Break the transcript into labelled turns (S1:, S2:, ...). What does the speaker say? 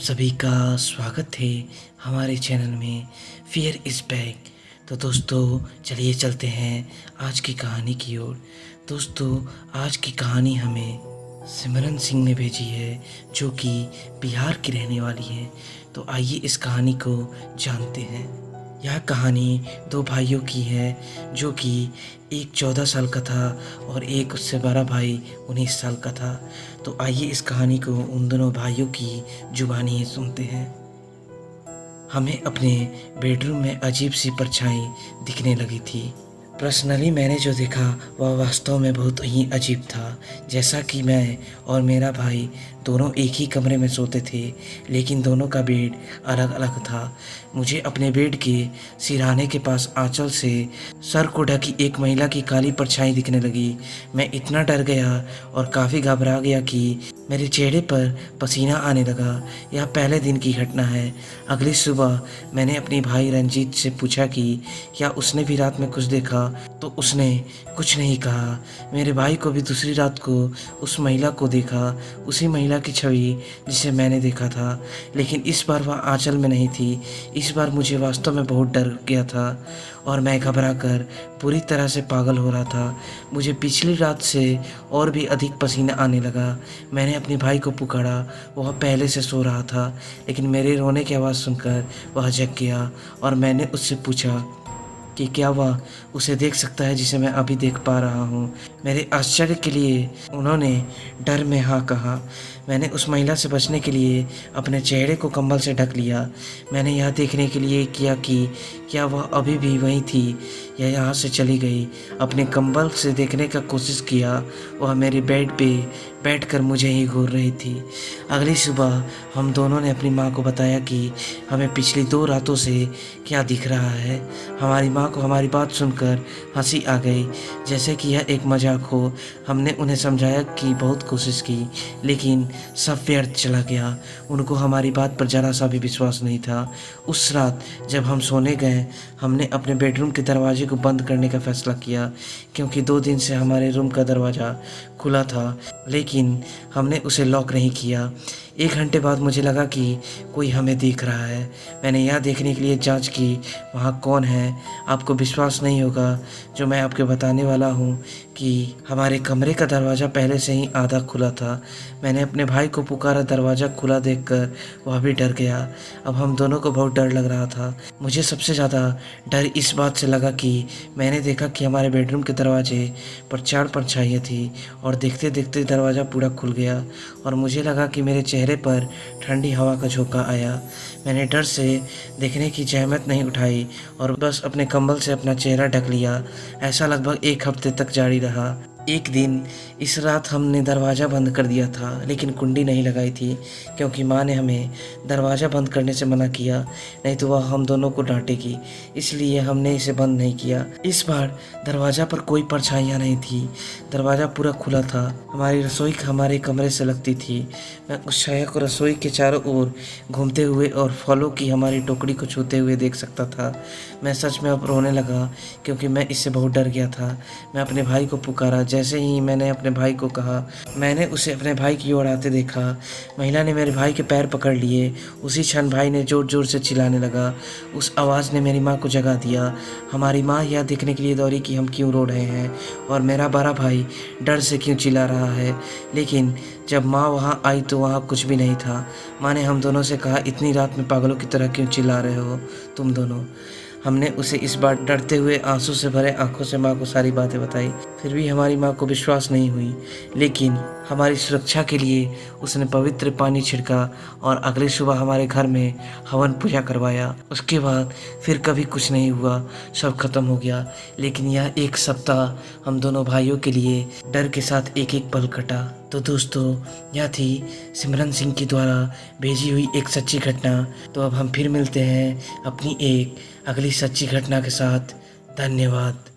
S1: सभी का स्वागत है हमारे चैनल में फियर इज़ बैक। तो दोस्तों चलिए चलते हैं आज की कहानी की ओर। दोस्तों आज की कहानी हमें सिमरन सिंह ने भेजी है, जो कि बिहार की रहने वाली है। तो आइए इस कहानी को जानते हैं। यह कहानी दो भाइयों की है, जो कि एक 14 साल का था और एक उससे बड़ा भाई 19 साल का था। तो आइए इस कहानी को उन दोनों भाइयों की जुबानी सुनते हैं। हमें अपने बेडरूम में अजीब सी परछाई दिखने लगी थी। पर्सनली मैंने जो देखा वह वास्तव में बहुत ही अजीब था। जैसा कि मैं और मेरा भाई दोनों एक ही कमरे में सोते थे, लेकिन दोनों का बेड अलग अलग था। मुझे अपने बेड के सिरहाने के पास आंचल से सर को ढकी एक महिला की काली परछाई दिखने लगी। मैं इतना डर गया और काफ़ी घबरा गया कि मेरे चेहरे पर पसीना आने लगा। यह पहले दिन की घटना है। अगली सुबह मैंने अपने भाई रंजीत से पूछा कि क्या उसने भी रात में कुछ देखा, तो उसने कुछ नहीं कहा। मेरे भाई को भी दूसरी रात को उस महिला को देखा, उसी महिला की छवि जिसे मैंने देखा था, लेकिन इस बार वह आंचल में नहीं थी। इस बार मुझे वास्तव में बहुत डर गया था और मैं घबरा कर पूरी तरह से पागल हो रहा था। मुझे पिछली रात से और भी अधिक पसीना आने लगा। मैंने अपने भाई को पुकारा। वह पहले से सो रहा था, लेकिन मेरे रोने की आवाज़ सुनकर वह जग गया और मैंने उससे पूछा कि क्या वह उसे देख सकता है जिसे मैं अभी देख पा रहा हूँ। मेरे आश्चर्य के लिए उन्होंने डर में हाँ कहा। मैंने उस महिला से बचने के लिए अपने चेहरे को कंबल से ढक लिया। मैंने यह देखने के लिए किया कि क्या वह अभी भी वहीं थी या यहाँ से चली गई। अपने कंबल से देखने का कोशिश किया। वह मेरे बेड पे बैठकर मुझे ही घूर रही थी। अगली सुबह हम दोनों ने अपनी माँ को बताया कि हमें पिछली 2 रातों से क्या दिख रहा है। हमारी माँ को हमारी बात सुनकर हंसी आ गई, जैसे कि यह एक मजाक हो। हमने उन्हें समझाया कि बहुत कोशिश की, लेकिन सब व्यर्थ चला गया। उनको हमारी बात पर ज़रा सा भी विश्वास नहीं था। उस रात जब हम सोने गए, हमने अपने बेडरूम के दरवाजे को बंद करने का फैसला किया, क्योंकि 2 दिन से हमारे रूम का दरवाज़ा खुला था, लेकिन हमने उसे लॉक नहीं किया। 1 घंटे बाद मुझे लगा कि कोई हमें देख रहा है। मैंने यह देखने के लिए जांच की वहाँ कौन है। आपको विश्वास नहीं होगा जो मैं आपको बताने वाला हूँ कि हमारे कमरे का दरवाज़ा पहले से ही आधा खुला था। मैंने अपने भाई को पुकारा। दरवाज़ा खुला देखकर वह भी डर गया। अब हम दोनों को बहुत डर लग रहा था। मुझे सबसे ज़्यादा डर इस बात से लगा कि मैंने देखा कि हमारे बेडरूम के दरवाजे पर 4 परछाइयाँ थी और देखते देखते दरवाज़ा पूरा खुल गया और मुझे लगा कि मेरे चेहरे पर ठंडी हवा का झोंका आया। मैंने डर से देखने की जहमत नहीं उठाई और बस अपने कंबल से अपना चेहरा ढक लिया। ऐसा लगभग 1 हफ्ते तक जारी रहा। एक दिन इस रात हमने दरवाज़ा बंद कर दिया था, लेकिन कुंडी नहीं लगाई थी, क्योंकि माँ ने हमें दरवाज़ा बंद करने से मना किया, नहीं तो वह हम दोनों को डांटेगी। इसलिए हमने इसे बंद नहीं किया। इस बार दरवाज़ा पर कोई परछाइयाँ नहीं थी। दरवाज़ा पूरा खुला था। हमारी रसोई हमारे कमरे से लगती थी। मैं उस छाया को रसोई के चारों ओर घूमते हुए और फलों की हमारी टोकरी को छूते हुए देख सकता था। मैं सच में अब रोने लगा, क्योंकि मैं इससे बहुत डर गया था। मैं अपने भाई को पुकारा। जैसे ही मैंने अपने भाई को कहा, मैंने उसे अपने भाई की ओर आते देखा। महिला ने मेरे भाई के पैर पकड़ लिए। उसी क्षण भाई ने जोर जोर से चिल्लाने लगा। उस आवाज़ ने मेरी माँ को जगा दिया। हमारी माँ यह देखने के लिए दौड़ी कि हम क्यों रो रहे हैं और मेरा बड़ा भाई डर से क्यों चिल्ला रहा है। लेकिन जब माँ वहाँ आई तो वहाँ कुछ भी नहीं था। माँ ने हम दोनों से कहा, इतनी रात में पागलों की तरह क्यों चिल्ला रहे हो तुम दोनों। हमने उसे इस बार डरते हुए आंसू से भरे आंखों से माँ को सारी बातें बताई। फिर भी हमारी माँ को विश्वास नहीं हुई, लेकिन हमारी सुरक्षा के लिए उसने पवित्र पानी छिड़का और अगली सुबह हमारे घर में हवन पूजा करवाया। उसके बाद फिर कभी कुछ नहीं हुआ, सब खत्म हो गया। लेकिन यह 1 सप्ताह हम दोनों भाइयों के लिए डर के साथ एक एक पल कटा। तो दोस्तों यह थी सिमरन सिंह के द्वारा भेजी हुई एक सच्ची घटना। तो अब हम फिर मिलते हैं अपनी एक अगली सच्ची घटना के साथ। धन्यवाद।